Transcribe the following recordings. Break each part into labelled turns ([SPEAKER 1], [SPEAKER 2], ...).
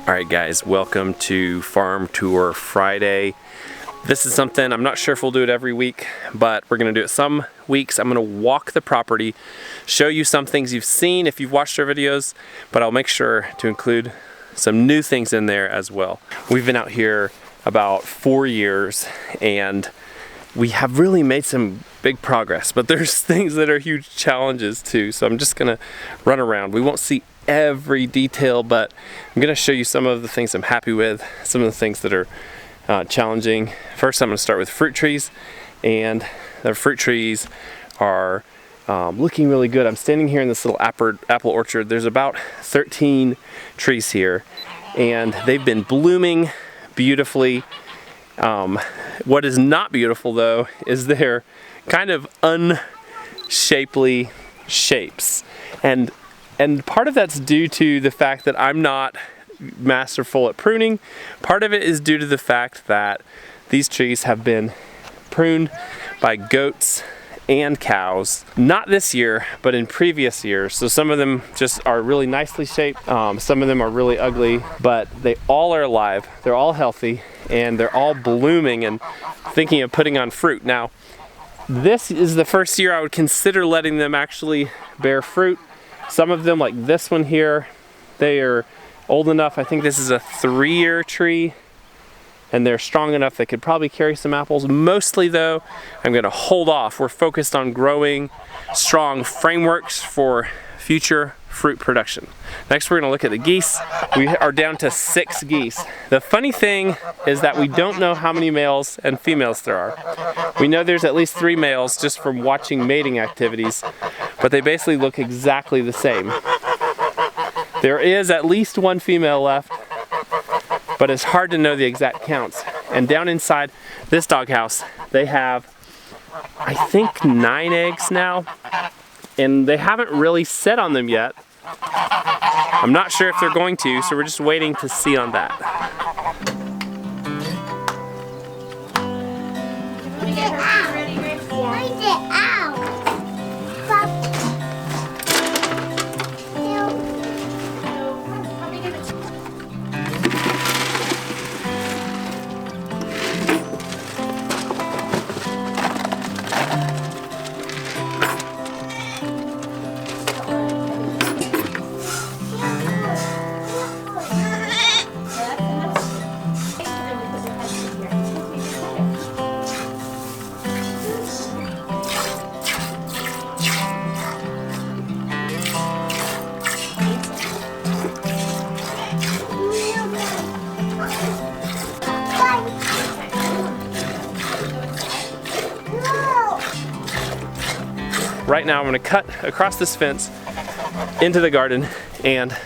[SPEAKER 1] Alright guys, welcome to Farm Tour Friday. This is something, I'm not sure if we'll do it every week, but we're going to do it some weeks. I'm going to walk the property, show you some things you've seen if you've watched our videos, but I'll make sure to include some new things in there as well. We've been out here about 4 years and we have really made some big progress, but there's things that are huge challenges too, so I'm just going to run around. We won't see every detail, but I'm going to show you some of the things I'm happy with, some of the things that are challenging. First, I'm going to start with fruit trees, and the fruit trees are looking really good. I'm standing here in this little apple orchard. There's about 13 trees here, and they've been blooming beautifully. What is not beautiful though is their kind of unshapely shapes, and part of that's due to the fact that I'm not masterful at pruning. Part of it is due to the fact that these trees have been pruned by goats and cows. Not this year, but in previous years. So some of them just are really nicely shaped. Some of them are really ugly, but they all are alive. They're all healthy, and they're all blooming and thinking of putting on fruit. Now, this is the first year I would consider letting them actually bear fruit. Some of them, like this one here, they are old enough. I think this is a 3-year tree, and they're strong enough they could probably carry some apples. Mostly though, I'm gonna hold off. We're focused on growing strong frameworks for future fruit production. Next, we're gonna look at the geese. We are down to 6 geese. The funny thing is that we don't know how many males and females there are. We know there's at least 3 males just from watching mating activities, but they basically look exactly the same. There is at least 1 female left, but it's hard to know the exact counts. And down inside this doghouse, they have, I think, 9 eggs now, and they haven't really set on them yet. I'm not sure if they're going to, so we're just waiting to see on that. Right now I'm going to cut across this fence into the garden and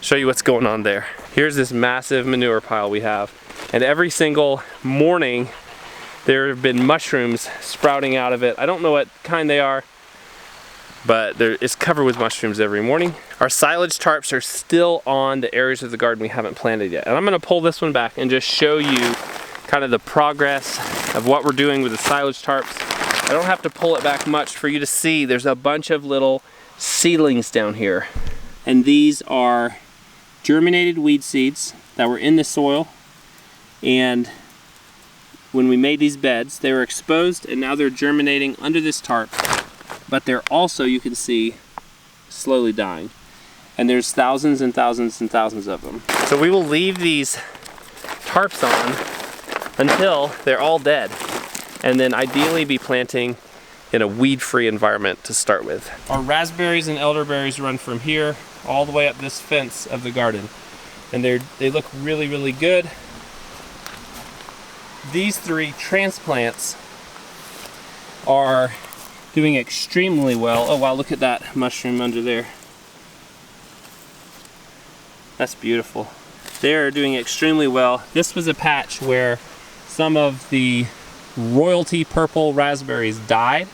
[SPEAKER 1] show you what's going on there. Here's this massive manure pile we have, and every single morning there have been mushrooms sprouting out of it. I don't know what kind they are, but it's covered with mushrooms every morning. Our silage tarps are still on the areas of the garden we haven't planted yet, and I'm going to pull this one back and just show you kind of the progress of what we're doing with the silage tarps. I don't have to pull it back much for you to see. There's a bunch of little seedlings down here, and these are germinated weed seeds that were in the soil, and when we made these beds they were exposed, and now they're germinating under this tarp, but they're also, you can see, slowly dying, and there's thousands and thousands and thousands of them. So we will leave these tarps on until they're all dead, and then ideally be planting in a weed-free environment to start with. Our raspberries and elderberries run from here all the way up this fence of the garden, and they look really, really good. These 3 transplants are doing extremely well. Oh wow, look at that mushroom under there. That's beautiful. They're doing extremely well. This was a patch where some of the royalty purple raspberries died,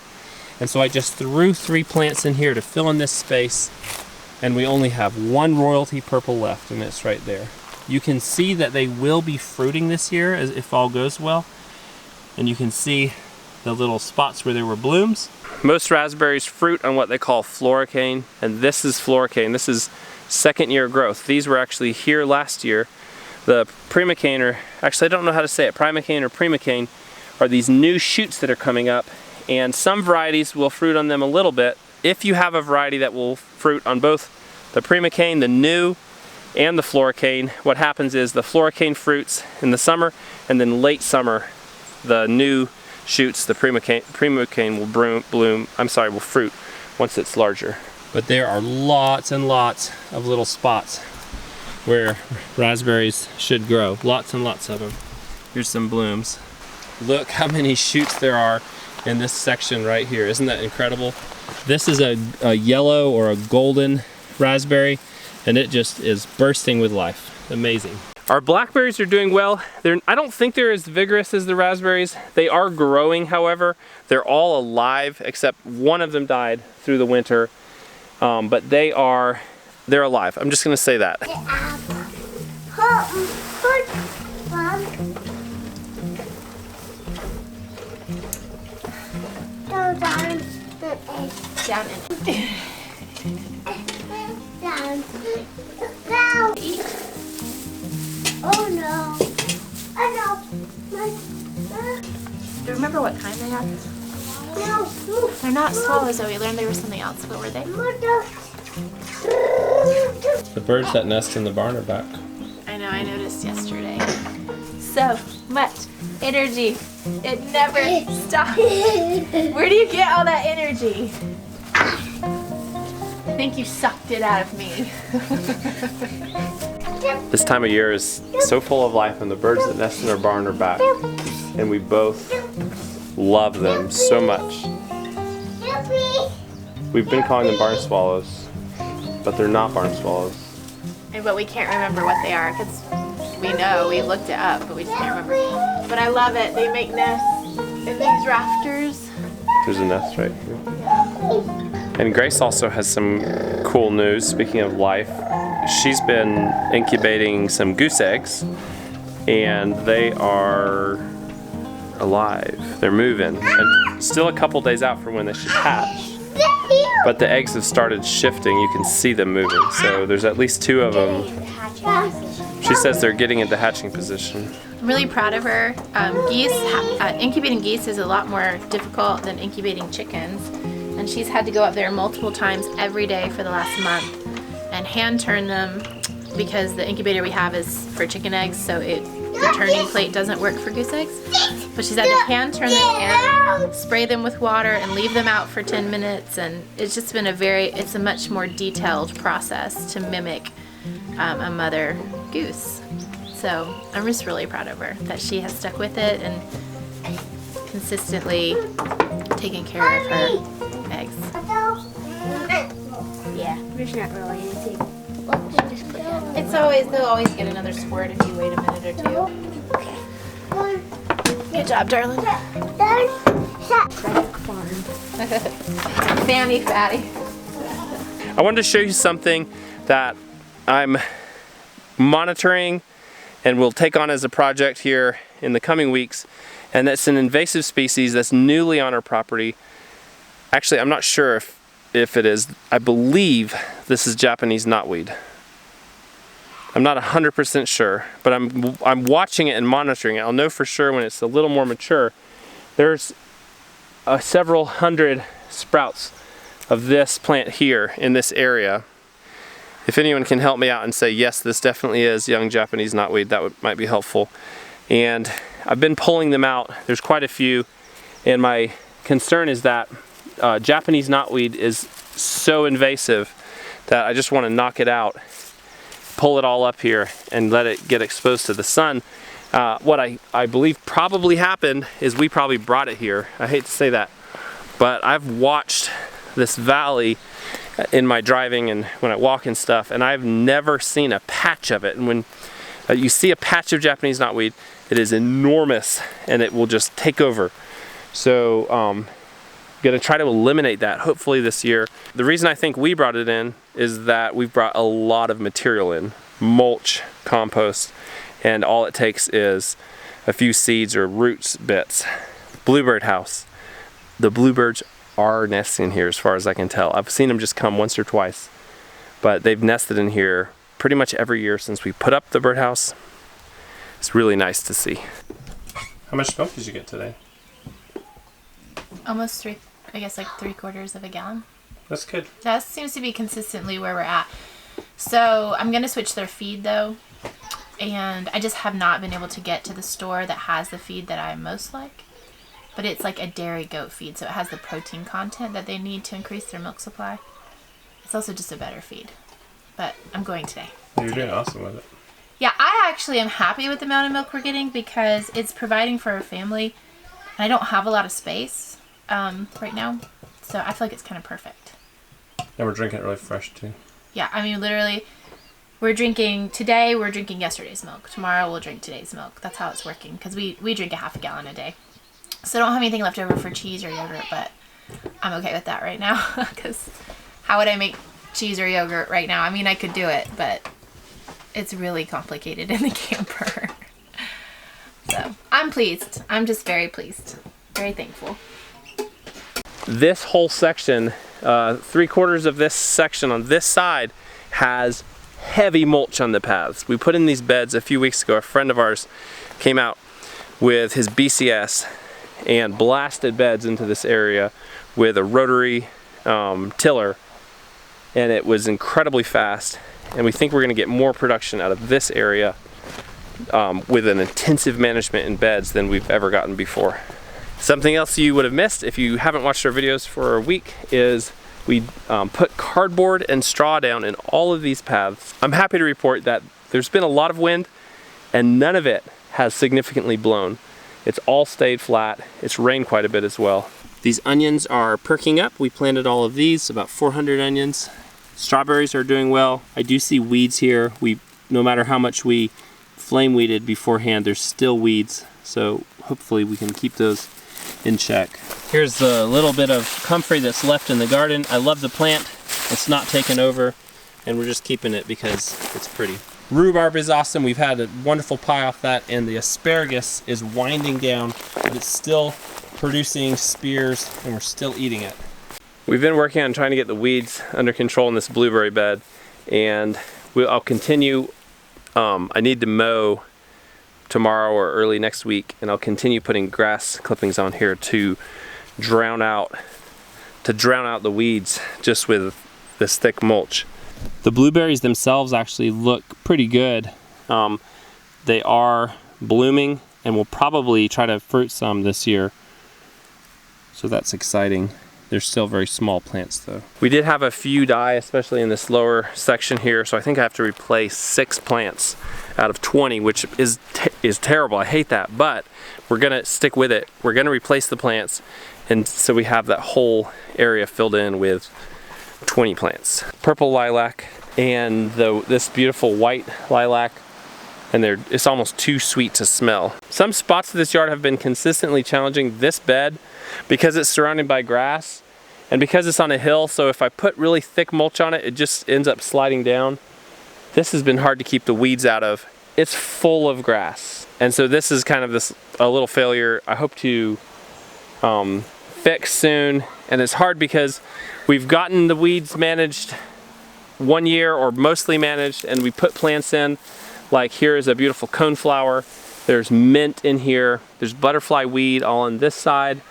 [SPEAKER 1] and so I just threw 3 plants in here to fill in this space, and we only have 1 royalty purple left, and it's right there. You can see that they will be fruiting this year if all goes well, and you can see the little spots where there were blooms. Most raspberries fruit on what they call floricane, and this is floricane. This is second year growth. These were actually here last year. The primocane, or actually I don't know how to say it, primocane or primocane, are these new shoots that are coming up, and some varieties will fruit on them a little bit. If you have a variety that will fruit on both the primocane, the new, and the floricane, what happens is the floricane fruits in the summer, and then late summer the new shoots, the primocane will fruit once it's larger. But there are lots and lots of little spots where raspberries should grow. Lots and lots of them. Here's some blooms. Look how many shoots there are in this section right here. Isn't that incredible? This is a yellow or a golden raspberry, and it just is bursting with life. Amazing. Our blackberries are doing well. I don't think they're as vigorous as the raspberries. They are growing, however. They're all alive, except one of them died through the winter. But they're alive. I'm just gonna say that.
[SPEAKER 2] Down in Oh no. I know. Do you remember what kind they are? No. They're not swallows, though. We learned they were something else. What were they?
[SPEAKER 1] The birds that nest in the barn are back.
[SPEAKER 2] I know, I noticed yesterday. So much energy. It never stops. Where do you get all that energy? I think you sucked it out of me.
[SPEAKER 1] This time of year is so full of life, and the birds that nest in our barn are back. And we both love them so much. We've been calling them barn swallows, but they're not barn swallows.
[SPEAKER 2] But we can't remember what they are, because we know, we looked it up, but we just can't remember. But I love it. They make nests in these rafters.
[SPEAKER 1] There's a nest right here. And Grace also has some cool news. Speaking of life, she's been incubating some goose eggs, and they are alive. They're moving, and still a couple days out from when they should hatch. But the eggs have started shifting. You can see them moving. So there's at least 2 of them. She says they're getting into hatching position.
[SPEAKER 2] I'm really proud of her. Incubating geese is a lot more difficult than incubating chickens. And she's had to go up there multiple times every day for the last month and hand turn them, because the incubator we have is for chicken eggs, so the turning plate doesn't work for goose eggs. But she's had to hand turn them and spray them with water and leave them out for 10 minutes, and it's just been it's a much more detailed process to mimic a mother goose. So I'm just really proud of her that she has stuck with it and consistently taken care of her eggs. Yeah, there's not really anything. They'll always get another squirt if you wait a minute or 2. Okay. Good job, darling. Fanny fatty.
[SPEAKER 1] I wanted to show you something that I'm monitoring and will take on as a project here in the coming weeks, and that's an invasive species that's newly on our property. Actually, I'm not sure if it is. I believe this is Japanese knotweed. I'm not 100% sure, but I'm watching it and monitoring it. I'll know for sure when it's a little more mature. There's several hundred sprouts of this plant here in this area. If anyone can help me out and say, yes, this definitely is young Japanese knotweed, that might be helpful. And I've been pulling them out. There's quite a few, and my concern is that Japanese knotweed is so invasive that I just want to knock it out, pull it all up here, and let it get exposed to the sun. What I believe probably happened is we probably brought it here. I hate to say that, but I've watched this valley in my driving and when I walk and stuff, and I've never seen a patch of it. And when you see a patch of Japanese knotweed, it is enormous and it will just take over. So I'm gonna try to eliminate that hopefully this year. The reason I think we brought it in is that we've brought a lot of material in, mulch, compost, and all it takes is a few seeds or roots bits. Bluebird House. The bluebirds are nesting here as far as I can tell. I've seen them just come once or twice, but they've nested in here pretty much every year since we put up the birdhouse. It's really nice to see. How much milk did you get today?
[SPEAKER 2] Almost like 3/4 of a gallon.
[SPEAKER 1] That's good.
[SPEAKER 2] That seems to be consistently where we're at. So I'm going to switch their feed though. And I just have not been able to get to the store that has the feed that I most like. But it's like a dairy goat feed, so it has the protein content that they need to increase their milk supply. It's also just a better feed. But I'm going today.
[SPEAKER 1] You're doing awesome with it.
[SPEAKER 2] Yeah, I actually am happy with the amount of milk we're getting because it's providing for our family. And I don't have a lot of space right now. So I feel like it's kind of perfect.
[SPEAKER 1] And we're drinking it really fresh too.
[SPEAKER 2] Yeah, I mean literally, we're drinking yesterday's milk. Tomorrow we'll drink today's milk. That's how it's working because we drink a half a gallon a day. So I don't have anything left over for cheese or yogurt, but I'm okay with that right now because how would I make cheese or yogurt right now? I mean, I could do it, but it's really complicated in the camper. So I'm pleased. I'm just very pleased. Very thankful.
[SPEAKER 1] This whole section, 3/4 of this section on this side has heavy mulch on the paths. We put in these beds a few weeks ago. A friend of ours came out with his BCS and blasted beds into this area with a rotary tiller, and it was incredibly fast. And we think we're going to get more production out of this area with an intensive management in beds than we've ever gotten before. Something else you would have missed if you haven't watched our videos for a week is we put cardboard and straw down in all of these paths. I'm happy to report that there's been a lot of wind and none of it has significantly blown. It's all stayed flat. It's rained quite a bit as well. These onions are perking up. We planted all of these, about 400 onions. Strawberries are doing well. I do see weeds here. No matter how much we flame weeded beforehand, there's still weeds. So hopefully we can keep those in check. Here's the little bit of comfrey that's left in the garden. I love the plant. It's not taken over, and we're just keeping it because it's pretty. Rhubarb is awesome. We've had a wonderful pie off that, and the asparagus is winding down, but it's still producing spears, and we're still eating it. We've been working on trying to get the weeds under control in this blueberry bed, and I'll continue. I need to mow tomorrow or early next week, and I'll continue putting grass clippings on here to drown out the weeds just with this thick mulch. The blueberries themselves actually look pretty good. They are blooming, and we'll probably try to fruit some this year, so that's exciting. They're still very small plants though. We did have a few die, especially in this lower section here, so I think I have to replace 6 plants out of 20, which is terrible. I hate that, but we're gonna stick with it. We're gonna replace the plants, and so we have that whole area filled in with 20 plants. Purple lilac and this beautiful white lilac, and it's almost too sweet to smell. Some spots of this yard have been consistently challenging. This bed, because it's surrounded by grass and because it's on a hill, so if I put really thick mulch on it, it just ends up sliding down. This has been hard to keep the weeds out of. It's full of grass, and so this is kind of a little failure. I hope to fix soon, and it's hard because we've gotten the weeds managed one year, or mostly managed, and we put plants in. Like here is a beautiful coneflower. There's mint in here. There's butterfly weed all on this side.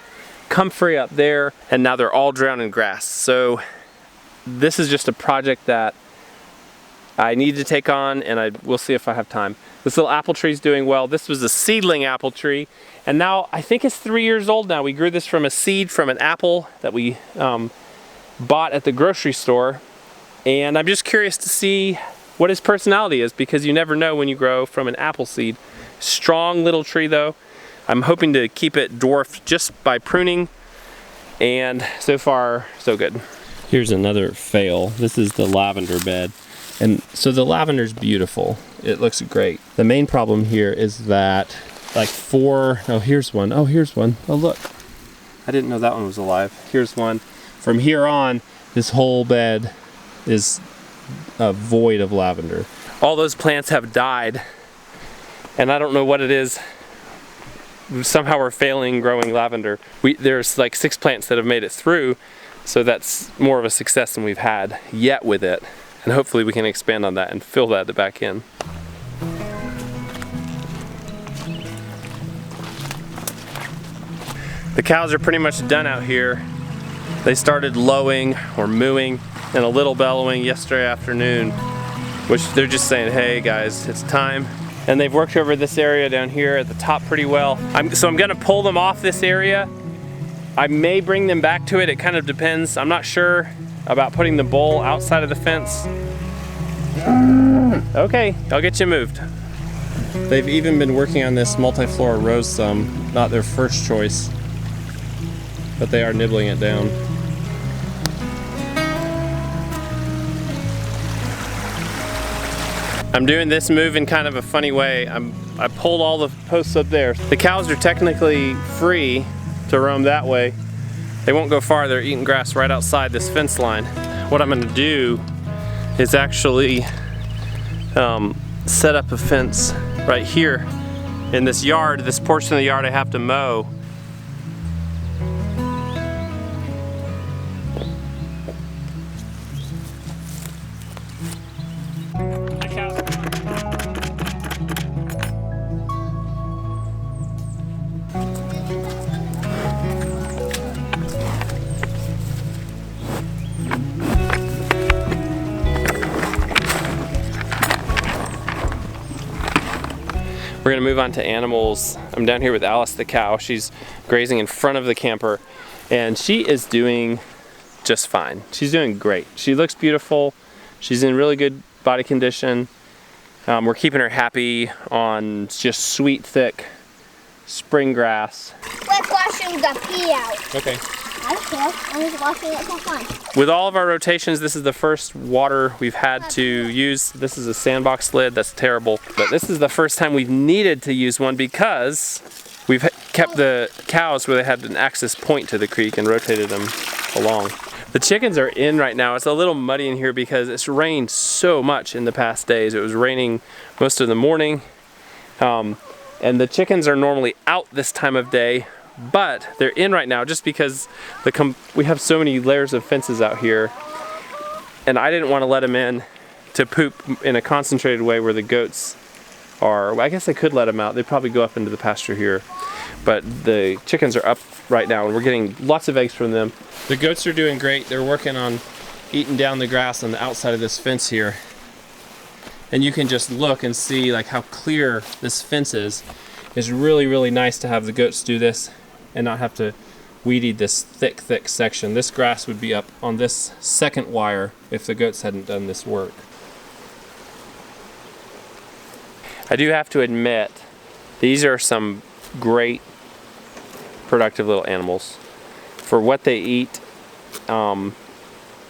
[SPEAKER 1] Comfrey up there, and now they're all drowned in grass. So this is just a project that I need to take on, and we'll see if I have time. This little apple tree is doing well. This was a seedling apple tree, and now I think it's 3 years old now. We grew this from a seed from an apple that we bought at the grocery store, and I'm just curious to see what his personality is, because you never know when you grow from an apple seed. Strong little tree though. I'm hoping to keep it dwarfed just by pruning, and so far so good. Here's another fail. This is the lavender bed, and so the lavender's beautiful. It looks great. The main problem here is that here's one. Oh, look. I didn't know that one was alive. Here's one. From here on, this whole bed is void of lavender. All those plants have died, and I don't know what it is. Somehow we're failing growing lavender. There's like 6 plants that have made it through, so that's more of a success than we've had yet with it. and hopefully we can expand on that and fill that back in. The cows are pretty much done out here. They started lowing or mooing and a little bellowing yesterday afternoon, which they're just saying, hey guys, it's time. And they've worked over this area down here at the top pretty well. So I'm gonna pull them off this area. I may bring them back to it, it kind of depends. I'm not sure about putting the bowl outside of the fence. Okay, I'll get you moved. They've even been working on this multiflora rose some, not their first choice, but they are nibbling it down. I'm doing this move in kind of a funny way. I pulled all the posts up there. The cows are technically free to roam that way. They won't go far, they're eating grass right outside this fence line. What I'm gonna do is actually set up a fence right here in this yard. This portion of the yard I have to mow. We're gonna move on to animals. I'm down here with Alice the cow. She's grazing in front of the camper and she is doing just fine. She's doing great. She looks beautiful. She's in really good body condition. We're keeping her happy on just sweet, thick spring grass.
[SPEAKER 3] Let's washing the pee out.
[SPEAKER 1] Okay.
[SPEAKER 3] I don't care. I'm just washing it for fun.
[SPEAKER 1] With all of our rotations, this is the first water we've had to use. This is a sandbox lid, that's terrible. But this is the first time we've needed to use one because we've kept the cows where they had an access point to the creek and rotated them along. The chickens are in right now. It's a little muddy in here because it's rained so much in the past days. It was raining most of the morning. And the chickens are normally out this time of day, but they're in right now just because we have so many layers of fences out here, and I didn't want to let them in to poop in a concentrated way where the goats are. Well, I guess I could let them out. They'd probably go up into the pasture here, but the chickens are up right now and we're getting lots of eggs from them. The goats are doing great. They're working on eating down the grass on the outside of this fence here, and you can just look and see like how clear this fence is. It's really, really nice to have the goats do this and not have to weed eat this thick section. This grass would be up on this second wire if the goats hadn't done this work. I do have to admit, these are some great productive little animals. For what they eat, the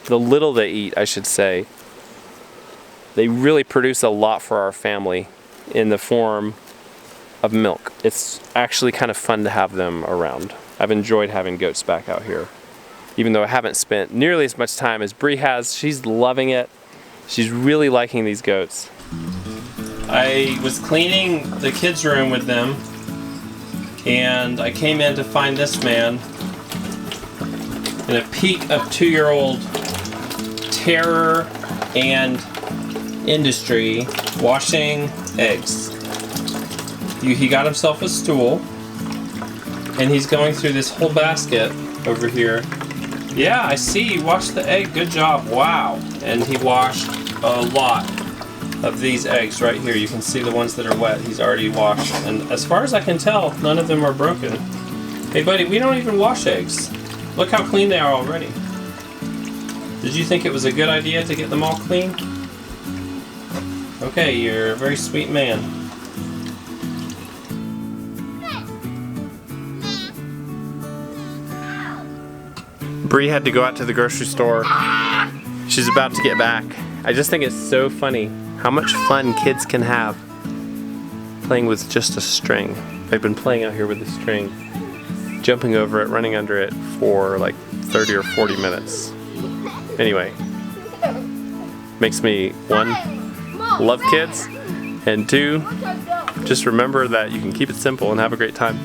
[SPEAKER 1] little they eat, I should say, they really produce a lot for our family in the form of milk. It's actually kind of fun to have them around. I've enjoyed having goats back out here, even though I haven't spent nearly as much time as Bree has. She's loving it. She's really liking these goats. I was cleaning the kids' room with them, and I came in to find this man in a peak of 2-year-old terror and industry washing eggs. He got himself a stool and he's going through this whole basket over here. Yeah, I see, you washed the egg, good job, wow. And he washed a lot of these eggs right here. You can see the ones that are wet, he's already washed. And as far as I can tell, none of them are broken. Hey buddy, we don't even wash eggs. Look how clean they are already. Did you think it was a good idea to get them all clean? Okay, you're a very sweet man. Bree had to go out to the grocery store. She's about to get back. I just think it's so funny how much fun kids can have playing with just a string. They've been playing out here with the string, jumping over it, running under it for like 30 or 40 minutes. Anyway, makes me, 1, love kids, and 2, just remember that you can keep it simple and have a great time.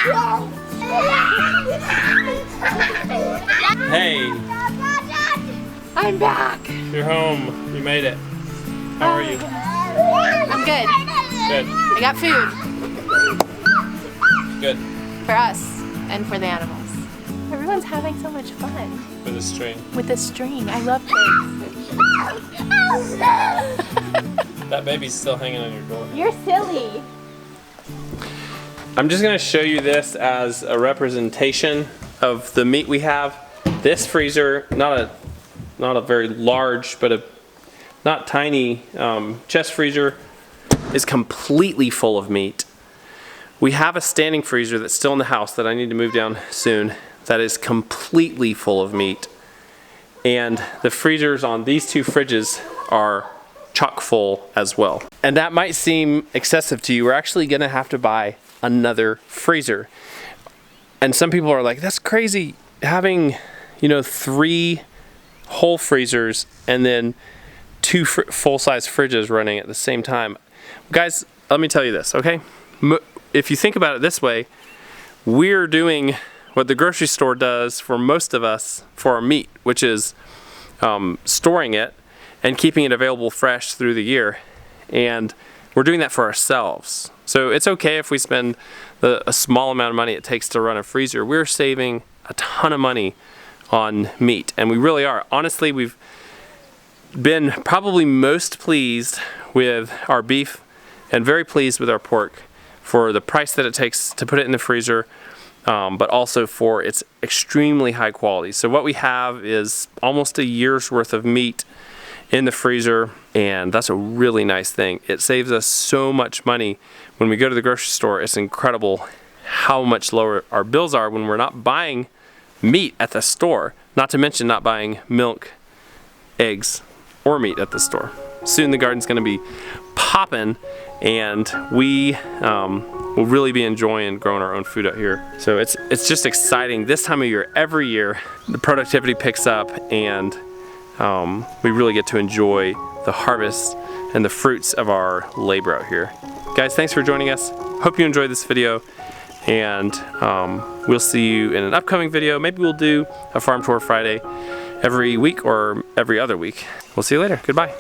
[SPEAKER 3] Yeah.
[SPEAKER 1] Hey,
[SPEAKER 2] I'm back.
[SPEAKER 1] you're home. You made it. How are you?
[SPEAKER 2] I'm good.
[SPEAKER 1] Good.
[SPEAKER 2] I got food
[SPEAKER 1] Good.
[SPEAKER 2] for us and for the animals. Everyone's having so much fun
[SPEAKER 1] With a string.
[SPEAKER 2] with this string. I love kids.
[SPEAKER 1] That baby's still hanging on your door.
[SPEAKER 2] You're silly.
[SPEAKER 1] I'm just gonna show you this as a representation of the meat we have. This freezer, not a very large, but a not tiny chest freezer, is completely full of meat. We have a standing freezer that's still in the house that I need to move down soon that is completely full of meat. And the freezers on these two fridges are chock full as well. And that might seem excessive to you. We're actually gonna have to buy another freezer. And some people are like, that's crazy having, 3 whole freezers and then 2 full-size fridges running at the same time. Guys, let me tell you this, okay? If you think about it this way, we're doing what the grocery store does for most of us for our meat, which is storing it and keeping it available fresh through the year. And we're doing that for ourselves. So it's okay if we spend a small amount of money it takes to run a freezer. We're saving a ton of money on meat, and we really are. Honestly, we've been probably most pleased with our beef and very pleased with our pork for the price that it takes to put it in the freezer, but also for its extremely high quality. So what we have is almost a year's worth of meat in the freezer, and that's a really nice thing. It saves us so much money when we go to the grocery store. It's incredible how much lower our bills are when we're not buying meat at the store, not to mention not buying milk, eggs, or meat at the store. Soon the garden's gonna be popping, and we will really be enjoying growing our own food out here. So it's just exciting. This time of year, every year, the productivity picks up, and we really get to enjoy the harvest and the fruits of our labor out here. Guys, thanks for joining us. Hope you enjoyed this video, and we'll see you in an upcoming video. Maybe we'll do a farm tour Friday every week or every other week. We'll see you later. Goodbye.